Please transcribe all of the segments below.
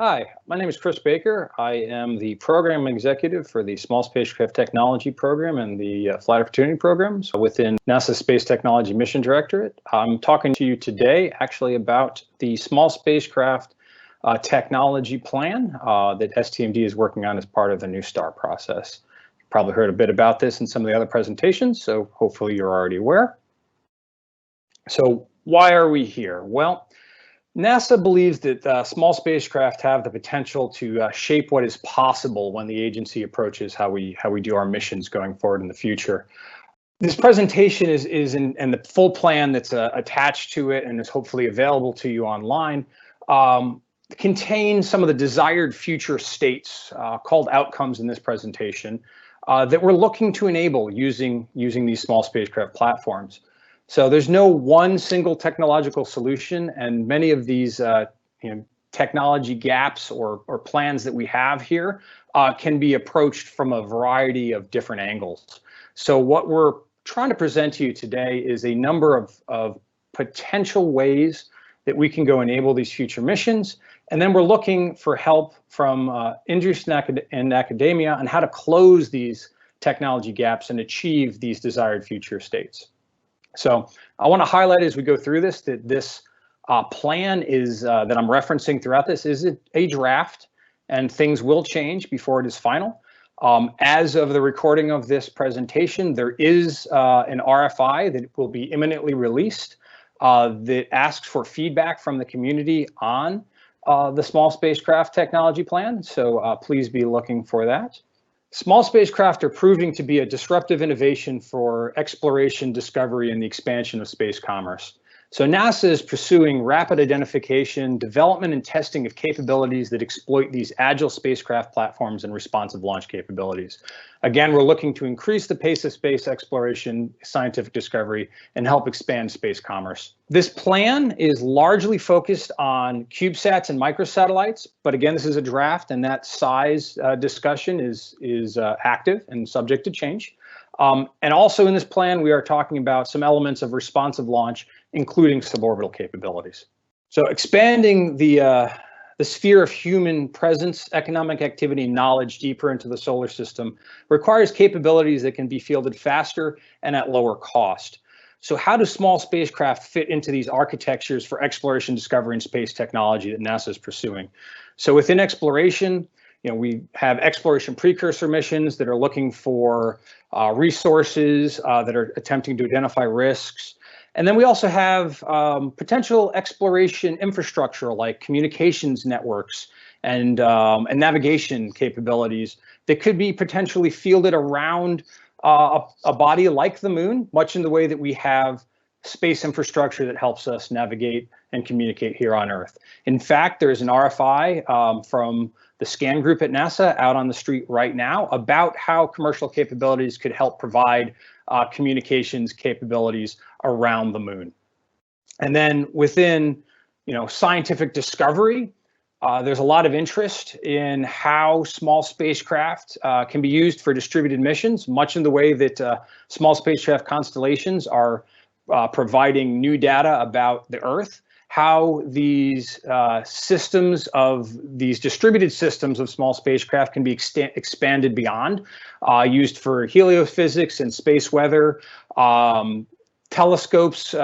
Hi, my name is Chris Baker. I am the program executive for the Small Spacecraft Technology Program and the Flight Opportunity Programs within NASA's Space Technology Mission Directorate. I'm talking to you today actually about the Small Spacecraft Technology Plan that STMD is working on as part of the New STAR process. You've probably heard a bit about this in some of the other presentations, so hopefully you're already aware. So why are we here? Well, NASA believes that small spacecraft have the potential to shape what is possible when the agency approaches how we do our missions going forward in the future. This presentation is in the full plan that's attached to it and is hopefully available to you online, contains some of the desired future states called outcomes in this presentation that we're looking to enable using these small spacecraft platforms. So there's no one single technological solution, and many of these technology gaps or plans that we have here can be approached from a variety of different angles. So what we're trying to present to you today is a number of potential ways that we can go enable these future missions, and then we're looking for help from industry and academia on how to close these technology gaps and achieve these desired future states. So I want to highlight as we go through this that this plan is that I'm referencing throughout this is a draft, and things will change before it is final. As of the recording of this presentation, there is an RFI that will be imminently released that asks for feedback from the community on the small spacecraft technology plan. So please be looking for that. Small spacecraft are proving to be a disruptive innovation for exploration, discovery, and the expansion of space commerce. So NASA is pursuing rapid identification, development, and testing of capabilities that exploit these agile spacecraft platforms and responsive launch capabilities. Again, we're looking to increase the pace of space exploration, scientific discovery, and help expand space commerce. This plan is largely focused on CubeSats and microsatellites, but again, this is a draft, and that size discussion is active and subject to change. And also in this plan, we are talking about some elements of responsive launch, including suborbital capabilities. So expanding the sphere of human presence, economic activity, and knowledge deeper into the solar system requires capabilities that can be fielded faster and at lower cost. So how do small spacecraft fit into these architectures for exploration, discovery, and space technology that NASA is pursuing? So within exploration, we have exploration precursor missions that are looking for resources that are attempting to identify risks. And then we also have potential exploration infrastructure like communications networks and navigation capabilities that could be potentially fielded around a body like the moon, much in the way that we have space infrastructure that helps us navigate and communicate here on Earth. In fact, there is an RFI from the scan group at NASA out on the street right now about how commercial capabilities could help provide communications capabilities around the moon. And then within scientific discovery, there's a lot of interest in how small spacecraft can be used for distributed missions, much in the way that small spacecraft constellations are providing new data about the Earth, how these distributed systems of small spacecraft can be expanded beyond, used for heliophysics and space weather, telescopes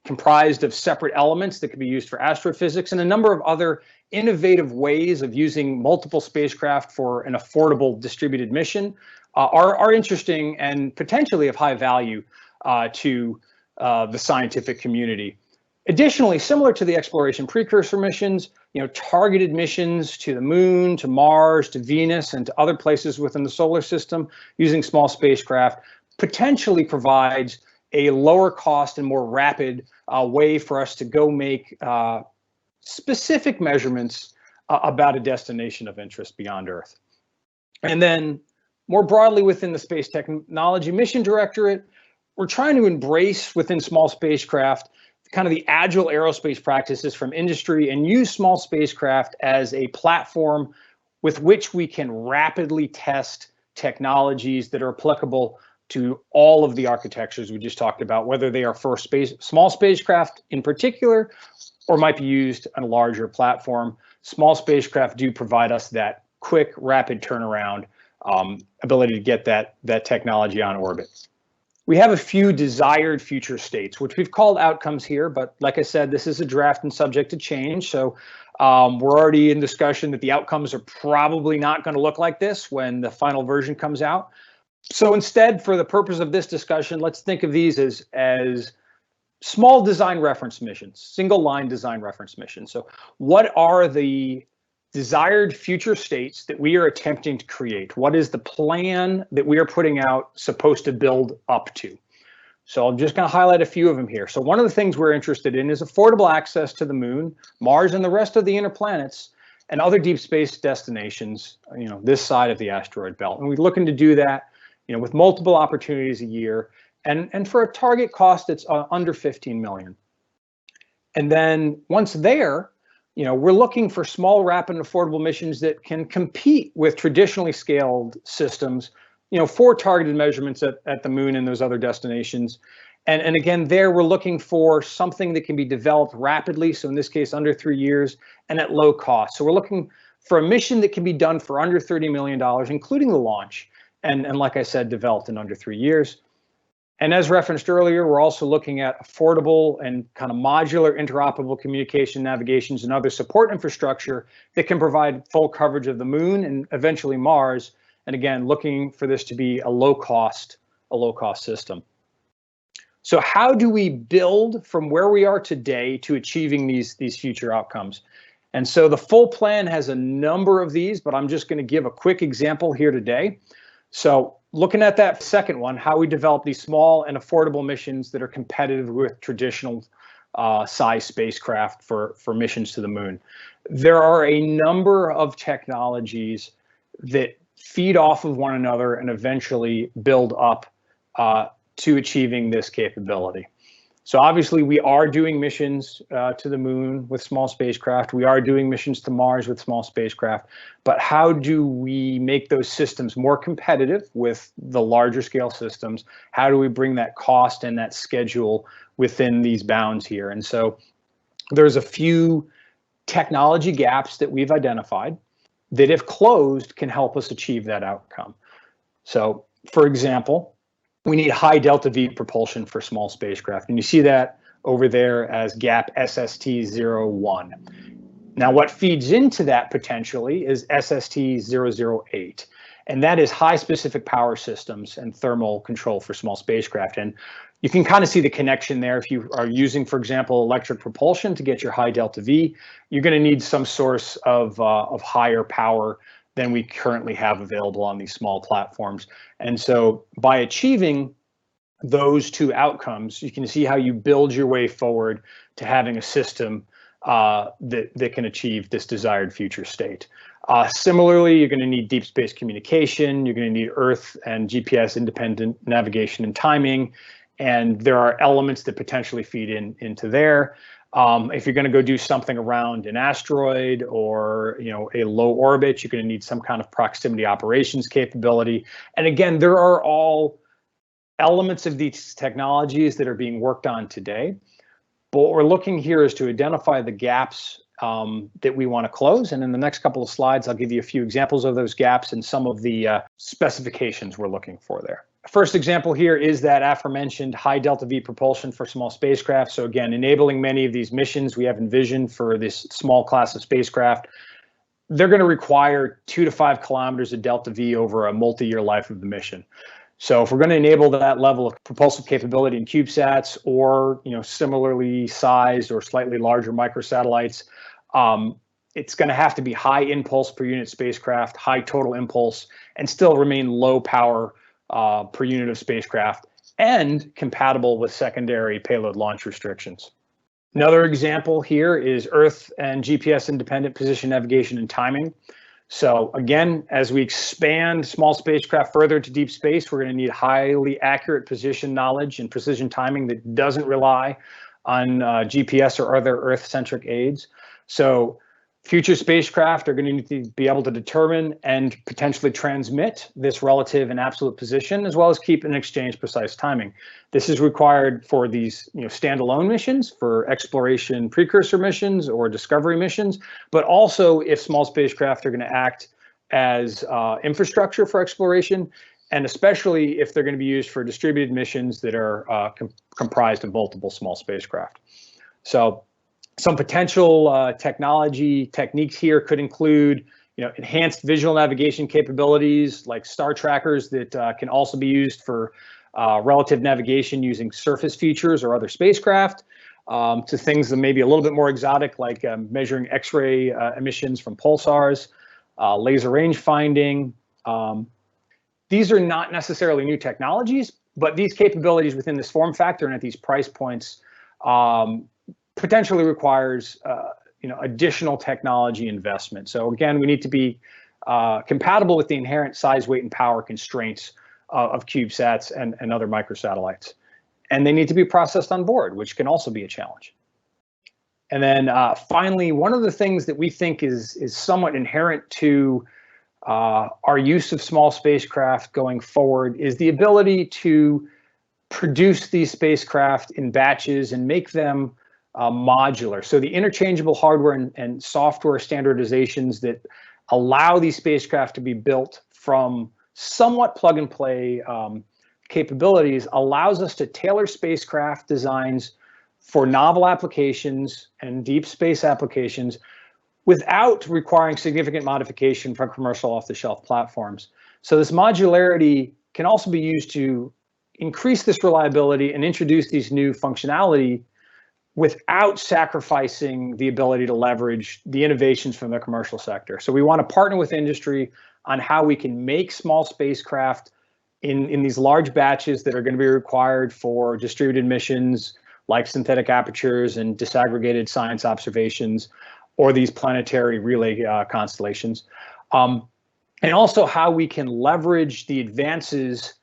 comprised of separate elements that can be used for astrophysics, and a number of other innovative ways of using multiple spacecraft for an affordable distributed mission are interesting and potentially of high value to the scientific community. Additionally, similar to the exploration precursor missions, targeted missions to the moon, to Mars, to Venus, and to other places within the solar system using small spacecraft potentially provides a lower cost and more rapid way for us to go make specific measurements about a destination of interest beyond Earth. And then more broadly within the Space Technology Mission Directorate, we're trying to embrace within small spacecraft kind of the agile aerospace practices from industry and use small spacecraft as a platform with which we can rapidly test technologies that are applicable to all of the architectures we just talked about, whether they are for small spacecraft in particular or might be used on a larger platform. small spacecraft do provide us that quick, rapid turnaround ability to get that technology on orbit. We have a few desired future states, which we've called outcomes here, but like I said, this is a draft and subject to change. So we're already in discussion that the outcomes are probably not going to look like this when the final version comes out. So instead, for the purpose of this discussion, let's think of these as small design reference missions, single line design reference missions. So what are the desired future states that we are attempting to create? What is the plan that we are putting out supposed to build up to? So I'm just going to highlight a few of them here. So one of the things we're interested in is affordable access to the moon, Mars, and the rest of the inner planets and other deep space destinations, this side of the asteroid belt. And we're looking to do that, with multiple opportunities a year and for a target cost that's under 15 million. And then once there, we're looking for small, rapid, and affordable missions that can compete with traditionally scaled systems, for targeted measurements at the moon and those other destinations. And again, there we're looking for something that can be developed rapidly. So in this case, under 3 years and at low cost. So we're looking for a mission that can be done for under $30 million, including the launch. And like I said, developed in under 3 years. And as referenced earlier, we're also looking at affordable and kind of modular interoperable communication, navigations, and other support infrastructure that can provide full coverage of the moon and eventually Mars. And again, looking for this to be a low cost system. So how do we build from where we are today to achieving these future outcomes? And so the full plan has a number of these, but I'm just going to give a quick example here today. So looking at that second one, how we develop these small and affordable missions that are competitive with traditional size spacecraft for missions to the moon. There are a number of technologies that feed off of one another and eventually build up to achieving this capability. So obviously we are doing missions to the moon with small spacecraft. We are doing missions to Mars with small spacecraft. But how do we make those systems more competitive with the larger scale systems? How do we bring that cost and that schedule within these bounds here? And so there's a few technology gaps that we've identified that, if closed, can help us achieve that outcome. So for example, we need high delta V propulsion for small spacecraft. And you see that over there as gap SST-01. Now, what feeds into that potentially is SST-008. And that is high specific power systems and thermal control for small spacecraft. And you can kind of see the connection there. If you are using, for example, electric propulsion to get your high delta V, you're going to need some source of higher power than we currently have available on these small platforms. And so by achieving those two outcomes, you can see how you build your way forward to having a system that can achieve this desired future state. Similarly, you're going to need deep space communication. You're going to need Earth and GPS independent navigation and timing. And there are elements that potentially feed into there. If you're going to go do something around an asteroid or a low orbit, you're going to need some kind of proximity operations capability. And again, there are all elements of these technologies that are being worked on today. But what we're looking here is to identify the gaps that we want to close. And in the next couple of slides, I'll give you a few examples of those gaps and some of the specifications we're looking for there. First example here is that aforementioned high delta V propulsion for small spacecraft. So again, enabling many of these missions we have envisioned for this small class of spacecraft, they're going to require 2 to 5 kilometers of delta V over a multi-year life of the mission. So if we're going to enable that level of propulsive capability in CubeSats or similarly sized or slightly larger microsatellites, it's going to have to be high impulse per unit spacecraft, high total impulse, and still remain low power per unit of spacecraft and compatible with secondary payload launch restrictions. Another example here is Earth and GPS independent position navigation and timing. So again, as we expand small spacecraft further to deep space, we're going to need highly accurate position knowledge and precision timing that doesn't rely on GPS or other Earth-centric aids. So Future spacecraft are going to need to be able to determine and potentially transmit this relative and absolute position, as well as keep and exchange precise timing. This is required for these standalone missions, for exploration precursor missions or discovery missions, but also if small spacecraft are going to act as infrastructure for exploration, and especially if they're going to be used for distributed missions that are comprised of multiple small spacecraft. So some potential techniques here could include, enhanced visual navigation capabilities like star trackers that can also be used for relative navigation using surface features or other spacecraft, to things that may be a little bit more exotic, like measuring X-ray emissions from pulsars, laser range finding. These are not necessarily new technologies, but these capabilities within this form factor and at these price points potentially requires additional technology investment. So again, we need to be compatible with the inherent size, weight, and power constraints of CubeSats and other microsatellites. And they need to be processed on board, which can also be a challenge. And then finally, one of the things that we think is somewhat inherent to our use of small spacecraft going forward is the ability to produce these spacecraft in batches and make them modular. So the interchangeable hardware and software standardizations that allow these spacecraft to be built from somewhat plug and play capabilities allows us to tailor spacecraft designs for novel applications and deep space applications without requiring significant modification from commercial off-the-shelf platforms. So this modularity can also be used to increase this reliability and introduce these new functionality without sacrificing the ability to leverage the innovations from the commercial sector. So we want to partner with industry on how we can make small spacecraft in these large batches that are going to be required for distributed missions like synthetic apertures and disaggregated science observations, or these planetary relay constellations. And also how we can leverage the advances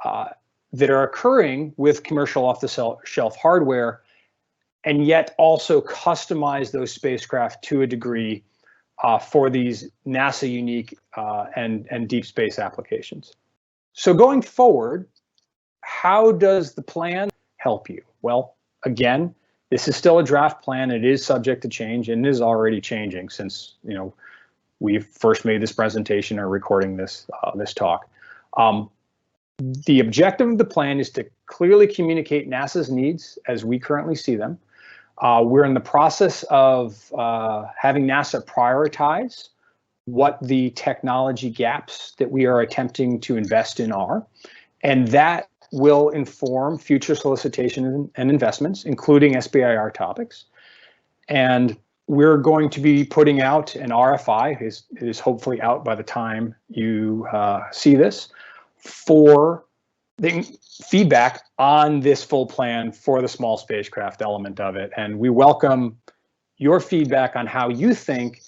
that are occurring with commercial off-the-shelf hardware, and yet also customize those spacecraft to a degree for these NASA unique and deep space applications. So going forward, how does the plan help you? Well, again, this is still a draft plan. It is subject to change and is already changing since we first made this presentation or recording this talk. The objective of the plan is to clearly communicate NASA's needs as we currently see them. We're in the process of having NASA prioritize what the technology gaps that we are attempting to invest in are, and that will inform future solicitation and investments, including SBIR topics. And we're going to be putting out an RFI, it is hopefully out by the time you see this, for the feedback on this full plan for the small spacecraft element of it. And we welcome your feedback on how you think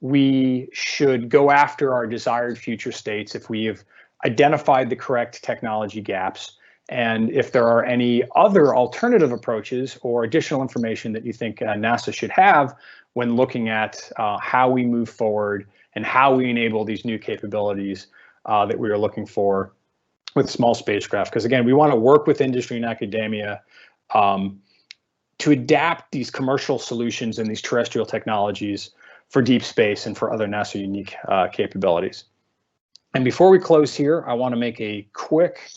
we should go after our desired future states if we have identified the correct technology gaps, and if there are any other alternative approaches or additional information that you think NASA should have when looking at how we move forward and how we enable these new capabilities that we are looking for with small spacecraft. Because again, we want to work with industry and academia to adapt these commercial solutions and these terrestrial technologies for deep space and for other NASA unique capabilities. And before we close here, I want to make a quick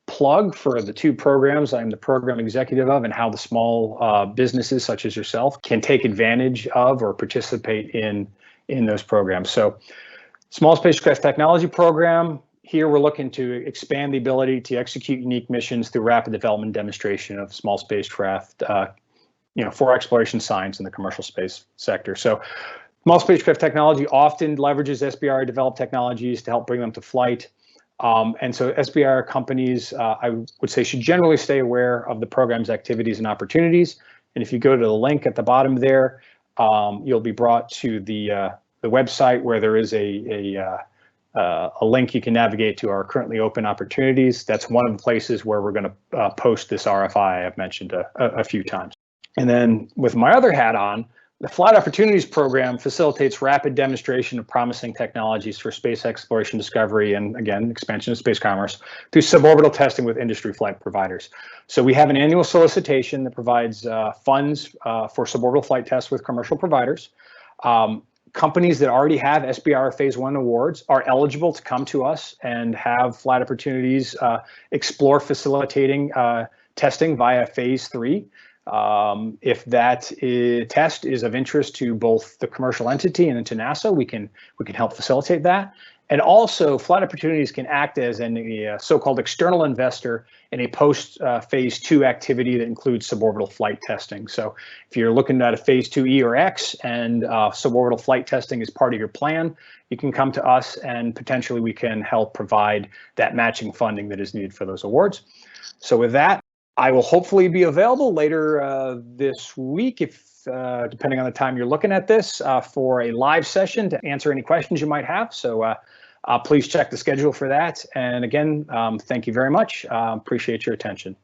plug for the two programs I'm the program executive of, and how the small businesses such as yourself can take advantage of or participate in those programs. So small spacecraft technology program, here we're looking to expand the ability to execute unique missions through rapid development demonstration of small spacecraft for exploration science in the commercial space sector. So small spacecraft technology often leverages SBIR developed technologies to help bring them to flight. And so SBIR companies, I would say, should generally stay aware of the program's activities and opportunities. And if you go to the link at the bottom there, you'll be brought to the website where there is a link you can navigate to our currently open opportunities. That's one of the places where we're going to post this RFI I've mentioned a few times. And then with my other hat on, The Flight Opportunities Program facilitates rapid demonstration of promising technologies for space exploration discovery and, again, expansion of space commerce through suborbital testing with industry flight providers. So we have an annual solicitation that provides funds for suborbital flight tests with commercial providers. Companies that already have SBIR Phase 1 awards are eligible to come to us and have Flight Opportunities explore facilitating testing via Phase 3. If that test is of interest to both the commercial entity and to NASA, we can help facilitate that. And also, Flight Opportunities can act as a so-called external investor in a post-Phase 2 activity that includes suborbital flight testing. So if you're looking at a Phase 2E or X and suborbital flight testing is part of your plan, you can come to us and potentially we can help provide that matching funding that is needed for those awards. So with that, I will hopefully be available later this week, if depending on the time you're looking at this, for a live session to answer any questions you might have. So please check the schedule for that. And again, thank you very much. Appreciate your attention.